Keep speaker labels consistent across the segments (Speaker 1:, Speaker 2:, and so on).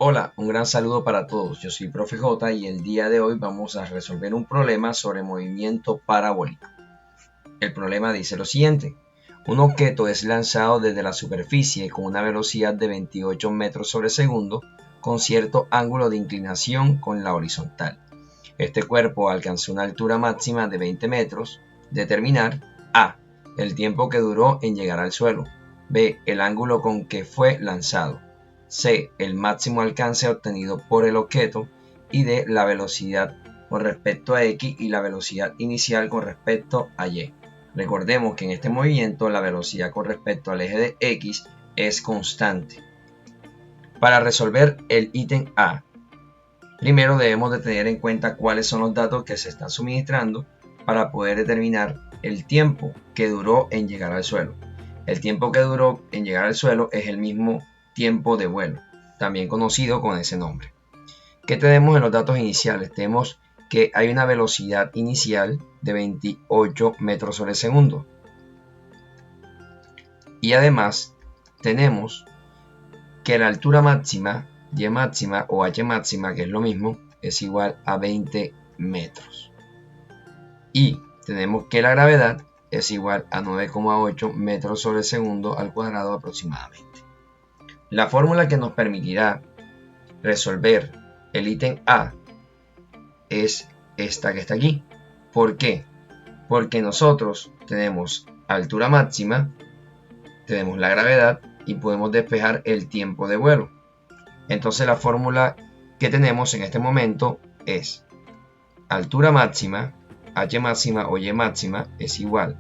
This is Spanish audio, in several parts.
Speaker 1: Hola, un gran saludo para todos. Yo soy Profe J y el día de hoy vamos a resolver un problema sobre movimiento parabólico. El problema dice lo siguiente. Un objeto es lanzado desde la superficie con una velocidad de 28 metros sobre segundo con cierto ángulo de inclinación con la horizontal. Este cuerpo alcanzó una altura máxima de 20 metros. Determinar A. El tiempo que duró en llegar al suelo. B. El ángulo con que fue lanzado. C. El máximo alcance obtenido por el objeto. Y D. La velocidad con respecto a X y la velocidad inicial con respecto a Y. Recordemos que en este movimiento la velocidad con respecto al eje de X es constante. Para resolver el ítem A, primero debemos de tener en cuenta cuáles son los datos que se están suministrando para poder determinar el tiempo que duró en llegar al suelo. El tiempo que duró en llegar al suelo es el mismo tiempo de vuelo, también conocido con ese nombre. ¿Qué tenemos en los datos iniciales? Tenemos que hay una velocidad inicial de 28 metros sobre segundo. Y además tenemos que la altura máxima, Y máxima o H máxima, que es lo mismo, es igual a 20 metros. Y tenemos que la gravedad es igual a 9,8 metros sobre segundo al cuadrado aproximadamente. La fórmula que nos permitirá resolver el ítem A es esta que está aquí. ¿Por qué? Porque nosotros tenemos altura máxima, tenemos la gravedad y podemos despejar el tiempo de vuelo. Entonces la fórmula que tenemos en este momento es altura máxima, H máxima o Y máxima es igual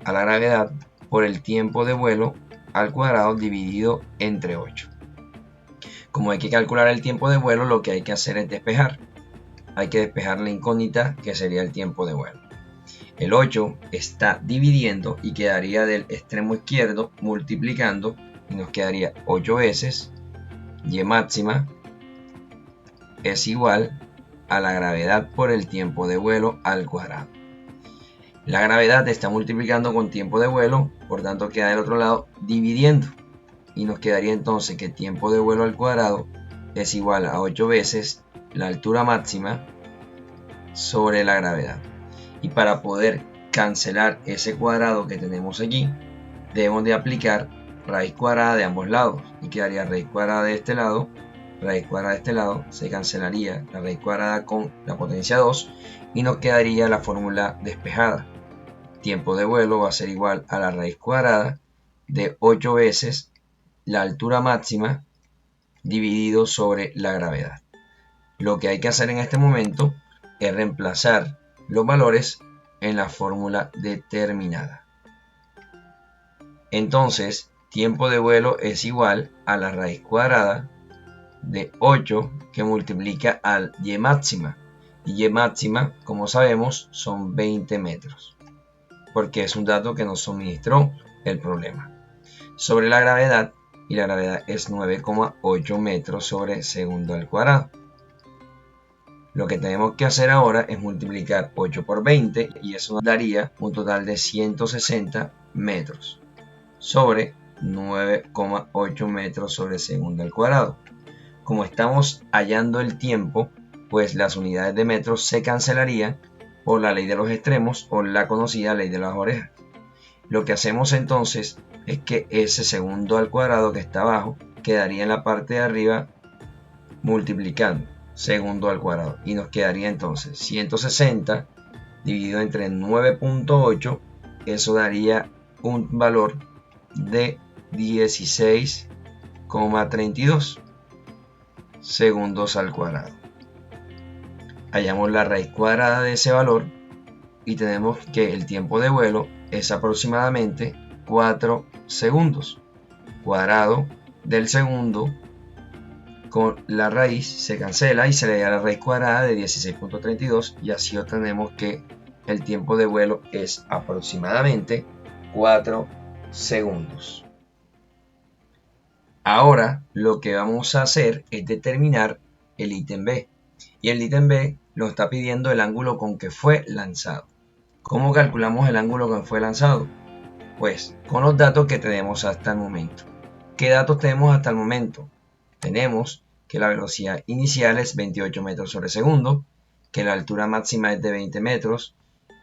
Speaker 1: a la gravedad por el tiempo de vuelo al cuadrado dividido entre 8. Como hay que calcular el tiempo de vuelo, lo que hay que hacer es despejar. Hay que despejar la incógnita que sería el tiempo de vuelo. El 8 está dividiendo y quedaría del extremo izquierdo multiplicando y nos quedaría 8 veces Y máxima es igual a la gravedad por el tiempo de vuelo al cuadrado. La gravedad está multiplicando con tiempo de vuelo, por tanto queda del otro lado dividiendo. Y nos quedaría entonces que tiempo de vuelo al cuadrado es igual a 8 veces la altura máxima sobre la gravedad. Y para poder cancelar ese cuadrado que tenemos aquí, debemos de aplicar raíz cuadrada de ambos lados. Y quedaría raíz cuadrada de este lado, raíz cuadrada de este lado, se cancelaría la raíz cuadrada con la potencia 2 y nos quedaría la fórmula despejada. Tiempo de vuelo va a ser igual a la raíz cuadrada de 8 veces la altura máxima dividido sobre la gravedad. Lo que hay que hacer en este momento es reemplazar los valores en la fórmula determinada. Entonces, tiempo de vuelo es igual a la raíz cuadrada de 8 que multiplica al Y máxima. Y Y máxima, como sabemos, son 20 metros, porque es un dato que nos suministró el problema. Sobre la gravedad, y la gravedad es 9,8 metros sobre segundo al cuadrado. Lo que tenemos que hacer ahora es multiplicar 8 por 20 y eso nos daría un total de 160 metros sobre 9,8 metros sobre segundo al cuadrado. Como estamos hallando el tiempo, pues las unidades de metros se cancelarían por la ley de los extremos o la conocida ley de las orejas. Lo que hacemos entonces es que ese segundo al cuadrado que está abajo quedaría en la parte de arriba multiplicando segundo al cuadrado y nos quedaría entonces 160 dividido entre 9,8, eso daría un valor de 16,32 segundos al cuadrado. Hallamos la raíz cuadrada de ese valor y tenemos que el tiempo de vuelo es aproximadamente 4 segundos. Cuadrado del segundo con la raíz se cancela y se le da la raíz cuadrada de 16,32 y así obtenemos que el tiempo de vuelo es aproximadamente 4 segundos. Ahora lo que vamos a hacer es determinar el ítem B. Y el ítem B nos está pidiendo el ángulo con que fue lanzado. ¿Cómo calculamos el ángulo con que fue lanzado? Pues con los datos que tenemos hasta el momento. ¿Qué datos tenemos hasta el momento? Tenemos que la velocidad inicial es 28 metros sobre segundo, que la altura máxima es de 20 metros,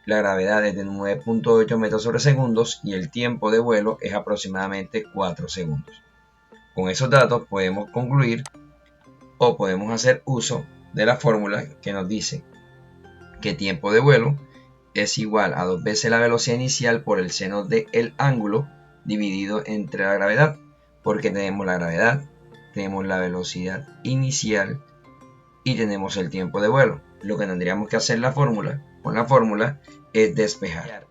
Speaker 1: la gravedad es de 9.8 metros sobre segundos y el tiempo de vuelo es aproximadamente 4 segundos. Con esos datos podemos concluir o podemos hacer uso de la fórmula que nos dice que tiempo de vuelo es igual a 2 veces la velocidad inicial por el seno del ángulo dividido entre la gravedad, porque tenemos la gravedad, tenemos la velocidad inicial y tenemos el tiempo de vuelo. Lo que tendríamos que hacer con la fórmula es despejar.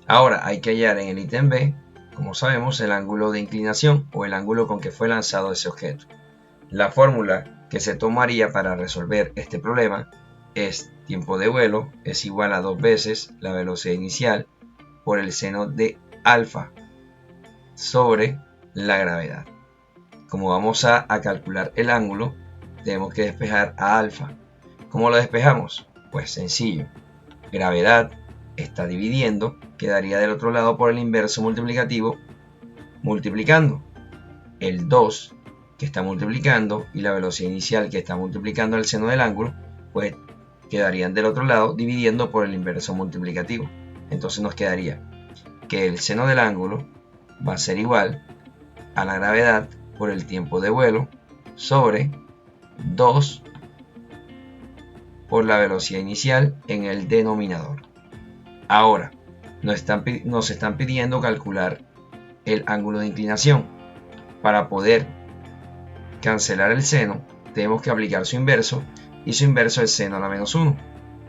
Speaker 1: Ahora hay que hallar en el ítem B, como sabemos, el ángulo de inclinación o el ángulo con que fue lanzado ese objeto. La fórmula que se tomaría para resolver este problema es tiempo de vuelo es igual a 2 veces la velocidad inicial por el seno de alfa sobre la gravedad. Como vamos a calcular el ángulo, tenemos que despejar a alfa. ¿Cómo lo despejamos? Pues sencillo. Gravedad está dividiendo, quedaría del otro lado por el inverso multiplicativo, multiplicando el 2 que está multiplicando y la velocidad inicial que está multiplicando el seno del ángulo, pues quedarían del otro lado dividiendo por el inverso multiplicativo. Entonces nos quedaría que el seno del ángulo va a ser igual a la gravedad por el tiempo de vuelo sobre 2 por la velocidad inicial en el denominador. Ahora, nos están pidiendo calcular el ángulo de inclinación. Para poder cancelar el seno, tenemos que aplicar su inverso, y su inverso es seno a la menos 1.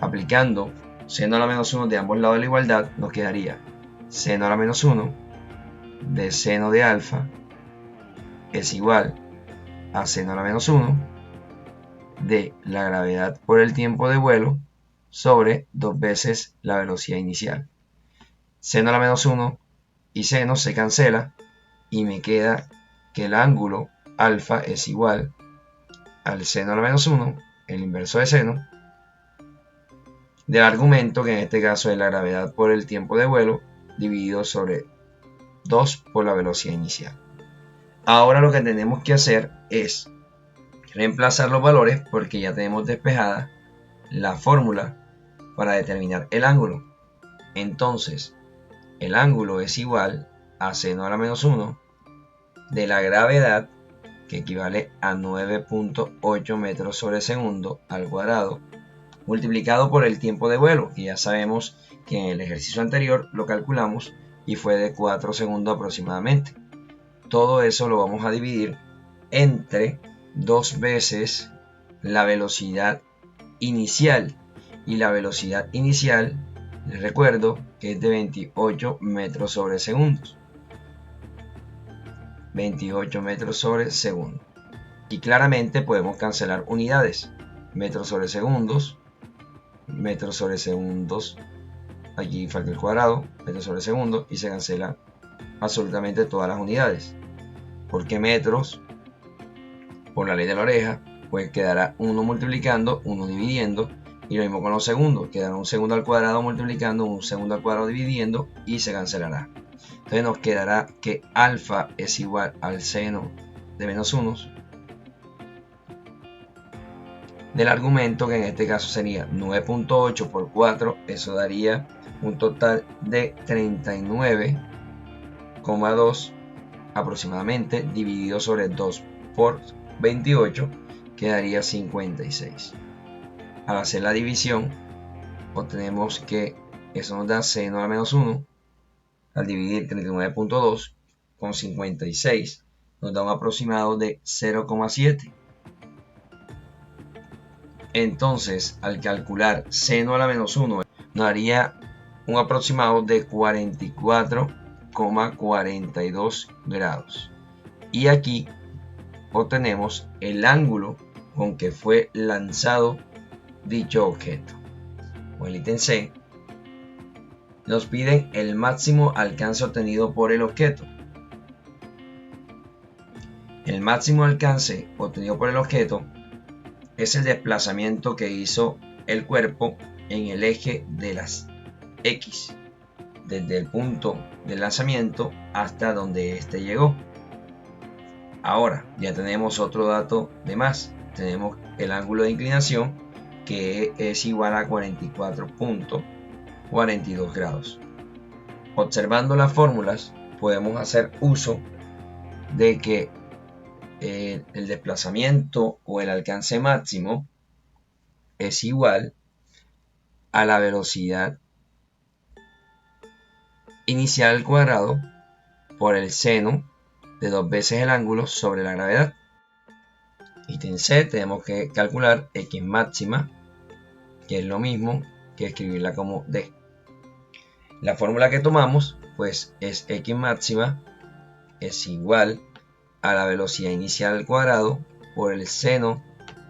Speaker 1: Aplicando seno a la menos 1 de ambos lados de la igualdad, nos quedaría seno a la menos 1 de seno de alfa es igual a seno a la menos 1 de la gravedad por el tiempo de vuelo sobre 2 veces la velocidad inicial. Seno a la menos 1 y seno se cancela y me queda que el ángulo alfa es igual al seno a la menos 1, el inverso de seno, del argumento que en este caso es la gravedad por el tiempo de vuelo dividido sobre 2 por la velocidad inicial. Ahora lo que tenemos que hacer es reemplazar los valores porque ya tenemos despejada la fórmula para determinar el ángulo. Entonces, el ángulo es igual a seno a la menos 1 de la gravedad, que equivale a 9.8 metros sobre segundo al cuadrado, multiplicado por el tiempo de vuelo, que ya sabemos que en el ejercicio anterior lo calculamos y fue de 4 segundos aproximadamente. Todo eso lo vamos a dividir entre 2 veces la velocidad inicial, y la velocidad inicial, les recuerdo que es de 28 metros sobre segundos. 28 metros sobre segundo. Y claramente podemos cancelar unidades. Metros sobre segundos, aquí falta el cuadrado, metros sobre segundo, y se cancela absolutamente todas las unidades. Porque metros, por la ley de la oreja, pues quedará 1 multiplicando, 1 dividiendo, y lo mismo con los segundos, quedará un segundo al cuadrado multiplicando, un segundo al cuadrado dividiendo, y se cancelará. Entonces nos quedará que alfa es igual al seno de menos 1 del argumento, que en este caso sería 9.8 por 4, eso daría un total de 39,2 aproximadamente, dividido sobre 2 por 28, quedaría 56. Al hacer la división, obtenemos que eso nos da seno a la menos 1, al dividir 39.2 con 56, nos da un aproximado de 0,7. Entonces, al calcular seno a la menos 1, nos daría un aproximado de 44,42 grados. Y aquí obtenemos el ángulo con que fue lanzado dicho objeto. O el ítem C, nos piden el máximo alcance obtenido por el objeto. El máximo alcance obtenido por el objeto es el desplazamiento que hizo el cuerpo en el eje de las X, desde el punto del lanzamiento hasta donde éste llegó. Ahora ya tenemos otro dato de más. Tenemos el ángulo de inclinación, que es igual a 44.42 grados. Observando las fórmulas podemos hacer uso de que el desplazamiento o el alcance máximo es igual a la velocidad inicial al cuadrado por el seno de 2 veces el ángulo sobre la gravedad. Ítem C, tenemos que calcular x máxima, que es lo mismo que escribirla como D. La fórmula que tomamos pues es x máxima es igual a la velocidad inicial al cuadrado por el seno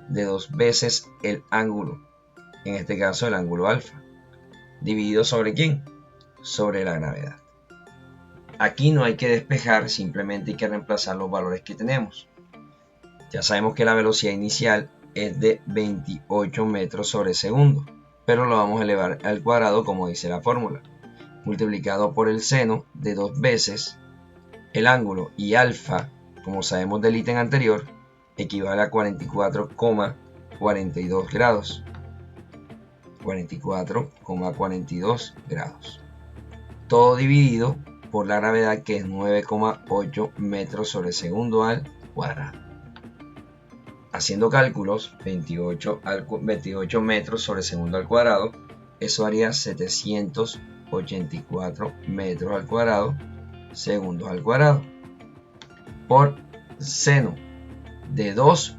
Speaker 1: de 2 veces el ángulo, en este caso el ángulo alfa, dividido sobre ¿quién? Sobre la gravedad. Aquí no hay que despejar, simplemente hay que reemplazar los valores que tenemos. Ya sabemos que la velocidad inicial es de 28 metros sobre segundo, pero lo vamos a elevar al cuadrado como dice la fórmula, multiplicado por el seno de 2 veces el ángulo, y alfa, como sabemos del ítem anterior, equivale a 44,42 grados. 44,42 grados. Todo dividido por la gravedad, que es 9,8 metros sobre segundo al cuadrado. Haciendo cálculos, 28 metros sobre segundo al cuadrado, eso haría 784 metros al cuadrado, segundos al cuadrado, por seno de 2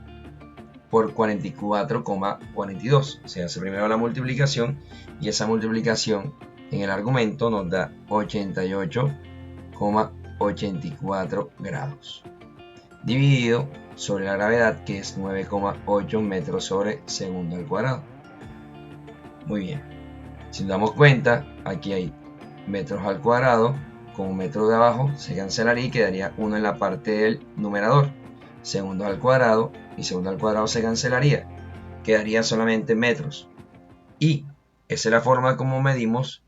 Speaker 1: por 44,42. Se hace primero la multiplicación y esa multiplicación en el argumento nos da 88,84 grados, dividido sobre la gravedad, que es 9,8 metros sobre segundo al cuadrado. Muy bien, si nos damos cuenta, aquí hay metros al cuadrado, con un metro de abajo se cancelaría y quedaría 1 en la parte del numerador. Segundos al cuadrado y segundo al cuadrado se cancelaría, quedaría solamente metros. Y esa es la forma como medimos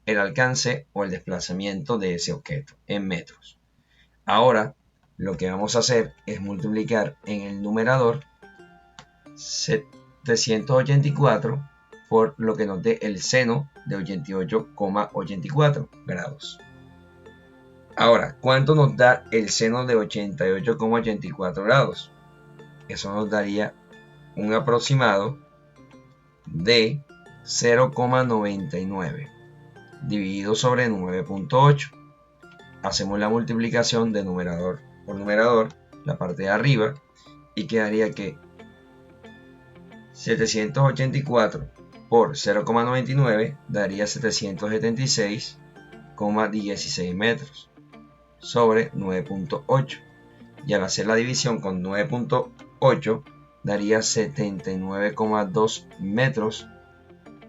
Speaker 1: el alcance o el desplazamiento de ese objeto en metros. Ahora lo que vamos a hacer es multiplicar en el numerador 784 por lo que nos dé el seno de 88,84 grados. Ahora, ¿cuánto nos da el seno de 88,84 grados? Eso nos daría un aproximado de 0,99 dividido sobre 9.8. Hacemos la multiplicación de numerador por numerador, la parte de arriba, y quedaría que 784 por 0,99 daría 776,16 metros sobre 9.8. Y al hacer la división con 9.8 daría 79,2 metros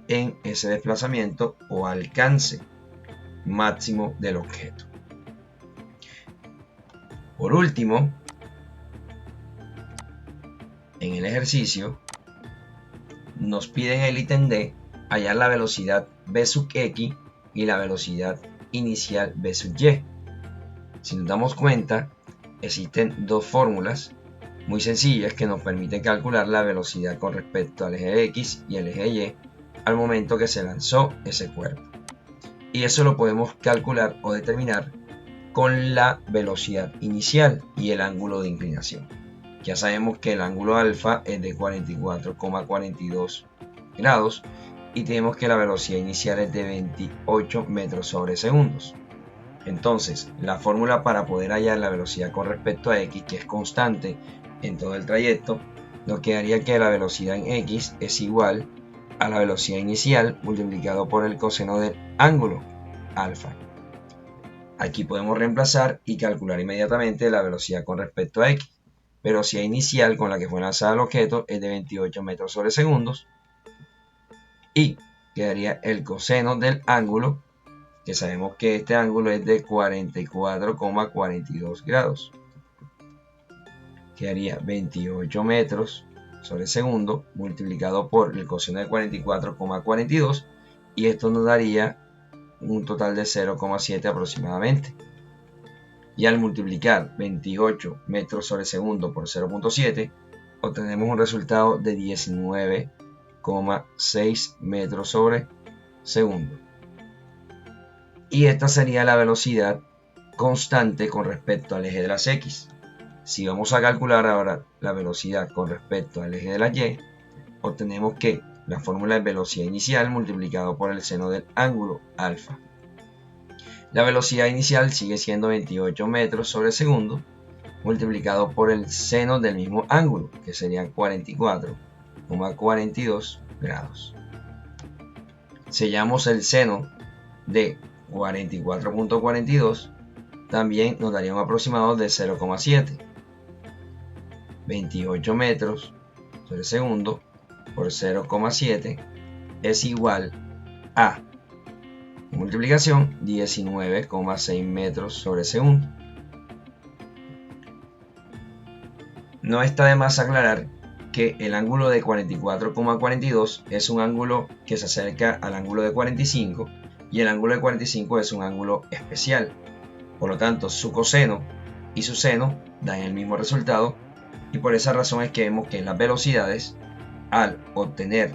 Speaker 1: en ese desplazamiento o alcance máximo del objeto. Por último, en el ejercicio nos piden el ítem D hallar la velocidad v sub x y la velocidad inicial v sub y. Si nos damos cuenta, existen dos fórmulas muy sencillas que nos permiten calcular la velocidad con respecto al eje X y al eje Y al momento que se lanzó ese cuerpo. Y eso lo podemos calcular o determinar con la velocidad inicial y el ángulo de inclinación. Ya sabemos que el ángulo alfa es de 44,42 grados y tenemos que la velocidad inicial es de 28 metros sobre segundos. Entonces, la fórmula para poder hallar la velocidad con respecto a x, que es constante en todo el trayecto, nos quedaría que la velocidad en x es igual a la velocidad inicial multiplicado por el coseno del ángulo alfa. Aquí podemos reemplazar y calcular inmediatamente la velocidad con respecto a x. Velocidad inicial con la que fue lanzado el objeto es de 28 metros sobre segundos y quedaría el coseno del ángulo, que sabemos que este ángulo es de 44,42 grados. Quedaría 28 metros sobre segundo multiplicado por el coseno de 44,42 y esto nos daría un total de 0,7 aproximadamente. y al multiplicar 28 metros sobre segundo por 0.7 obtenemos un resultado de 19,6 metros sobre segundo. Y esta sería la velocidad constante con respecto al eje de las X. Si vamos a calcular ahora la velocidad con respecto al eje de la Y, obtenemos que la fórmula es velocidad inicial multiplicado por el seno del ángulo alfa. La velocidad inicial sigue siendo 28 metros sobre segundo multiplicado por el seno del mismo ángulo, que serían 44,42 grados. Si hallamos el seno de 44,42, también nos daría un aproximado de 0,7. 28 metros sobre segundo por 0,7 es igual a multiplicación 19,6 metros sobre segundo. No está de más aclarar que el ángulo de 44,42 es un ángulo que se acerca al ángulo de 45 y el ángulo de 45 es un ángulo especial. Por lo tanto, su coseno y su seno dan el mismo resultado y por esa razón es que vemos que las velocidades, al obtener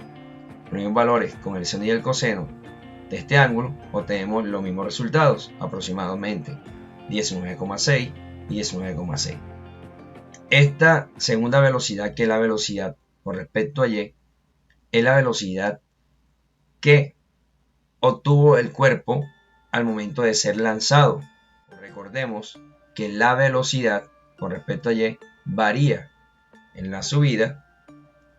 Speaker 1: los mismos valores con el seno y el coseno de este ángulo, obtenemos los mismos resultados, aproximadamente 19,6 y 19,6. Esta segunda velocidad, que es la velocidad con respecto a Y, es la velocidad que obtuvo el cuerpo al momento de ser lanzado. Recordemos que la velocidad con respecto a Y varía en la subida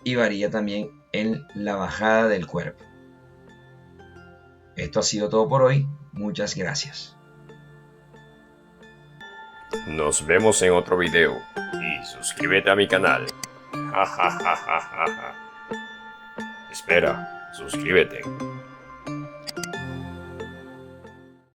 Speaker 1: y varía también en la bajada del cuerpo. Esto ha sido todo por hoy. Muchas gracias.
Speaker 2: Nos vemos en otro video y suscríbete a mi canal. Espera, suscríbete.